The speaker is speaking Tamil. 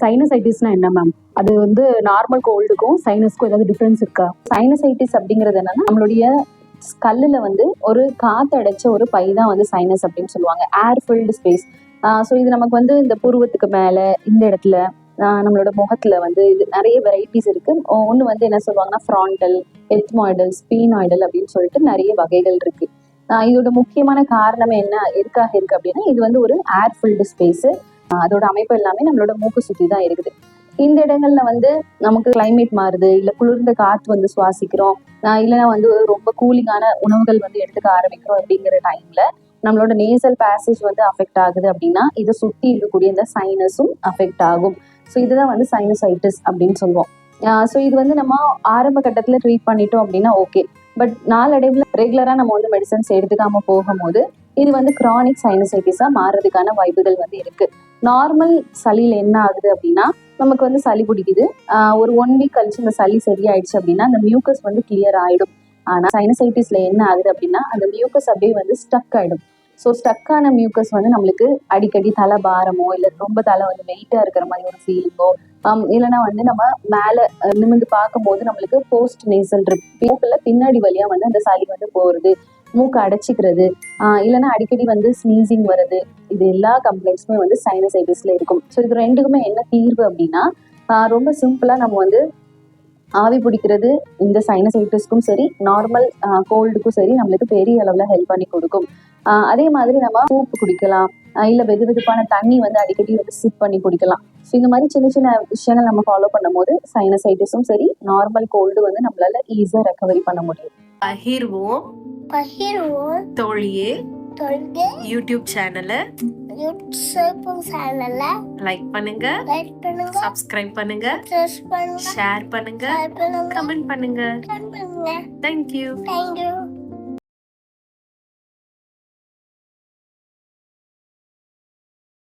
சைனசைட்டிஸ்னா என்ன மேம்? அது வந்து நார்மல் கோல்டுக்கும் சைனஸ்க்கும் ஏதாவது டிஃபரன்ஸ் இருக்கா? சைனசைட்டிஸ் அப்படிங்கிறது என்னன்னா நம்மளுடைய ஸ்கல்லுல வந்து ஒரு காத்து அடைச்ச ஒரு பை தான் வந்து சைனஸ் அப்படின்னு சொல்லுவாங்க. ஏர் ஃபில்டு ஸ்பேஸ். ஸோ இது நமக்கு வந்து இந்த புருவத்துக்கு மேல இந்த இடத்துல நம்மளோட முகத்துல வந்து இது நிறைய வெரைட்டிஸ் இருக்கு. ஒன்று வந்து என்ன சொல்லுவாங்கன்னா ஃப்ராண்டல், எத்மாய்டல், ஸ்பீனாய்டல் அப்படின்னு சொல்லிட்டு நிறைய வகைகள் இருக்கு. இதோட முக்கியமான காரணம் என்ன எதுக்காக இருக்கு அப்படின்னா இது வந்து ஒரு ஏர் ஃபில்டு ஸ்பேஸ். அதோட அமைப்பு எல்லாமே நம்மளோட மூக்கு சுத்தி தான் இருக்குது. இந்த இடங்கள்ல வந்து நமக்கு கிளைமேட் மாறுது, இல்ல குளிர்ந்த காற்று வந்து சுவாசிக்கிறோம், இல்லைன்னா வந்து ரொம்ப கூலிங்கான உணவுகள் வந்து எடுத்துக்க ஆரம்பிக்கிறோம் அப்படிங்கிற டைம்ல நம்மளோட நேசல் பேசேஜ் வந்து அஃபெக்ட் ஆகுது அப்படின்னா இதை சுத்தி இருக்கக்கூடிய இந்த சைனஸும் அஃபெக்ட் ஆகும். ஸோ இதுதான் வந்து சைனசைட்டிஸ் அப்படின்னு சொல்லுவோம். ஸோ இது வந்து நம்ம ஆரம்ப கட்டத்துல ட்ரீட் பண்ணிட்டோம் அப்படின்னா ஓகே. பட் நாளடைவில் ரெகுலரா நம்ம வந்து மெடிசன்ஸ் எடுத்துக்காம போகும்போது இது வந்து கிரானிக் சைனசைட்டிஸா மாறுறதுக்கான வாய்ப்புகள் வந்து இருக்கு. நார்மல் சளியில என்ன ஆகுது அப்படின்னா நமக்கு வந்து சளி பிடிக்குது, ஒரு 1 வீக் கழிச்சு இந்த சளி சரியாயிடுச்சு அப்படின்னா அந்த மியூக்கஸ் வந்து கிளியர் ஆயிடும். ஆனா சைனசைட்டிஸ்ல என்ன ஆகுது அப்படின்னா அந்த மியூக்கஸ் அப்படியே வந்து ஸ்டக் ஆயிடும். ஸோ ஸ்டக்கான மியூக்கஸ் வந்து நம்மளுக்கு அடிக்கடி தலை பாரமோ இல்லை ரொம்ப தலை வந்து வெயிட்டா இருக்கிற மாதிரி ஒரு ஃபீலிங்கோ, இல்லைன்னா வந்து நம்ம மேல நிமிர்ந்து பார்க்கும்போது நம்மளுக்கு போஸ்ட் நேசல் ட்ரிப் மூக்குல பின்னாடி வழியா வந்து அந்த சளி வந்து போறது, மூக்கு அடைச்சிக்கிறது, இல்லைன்னா அடிக்கடி வந்து ஸ்னீசிங் வருது. இது எல்லா கம்ப்ளைண்ட்ஸுமே வந்து சைனசைட்டிஸ்ல இருக்கும். ஸோ இது ரெண்டுக்குமே என்ன தீர்வு அப்படின்னா ரொம்ப சிம்பிளா நம்ம வந்து ஆவி பிடிக்கிறது இந்த சைனசைட்டிஸ்க்கும் சரி நார்மல் கோல்டுக்கும் சரி நம்மளுக்கு பெரிய அளவுல ஹெல்ப் பண்ணி கொடுக்கும். அதே மாதிரி நம்ம சூப்பு குடிக்கலாம், இல்ல வெது வெதுப்பான தண்ணி வந்து அடிக்கடி வந்து சிப் பண்ணி குடிக்கலாம். ஸோ இந்த மாதிரி சின்ன சின்ன விஷயங்கள் நம்ம ஃபாலோ பண்ணும் போது சைனசைட்டிஸும் சரி நார்மல் கோல்டு வந்து நம்மளால ஈஸியா ரெக்கவரி பண்ண முடியும். பகிர்வோம் தோழியே யூடியூப் சேனலை லைக் பண்ணுங்க, சப்ஸ்கிரைப் பண்ணுங்க, ஷேர் பண்ணுங்க, கமெண்ட் பண்ணுங்க. தேங்க்யூ.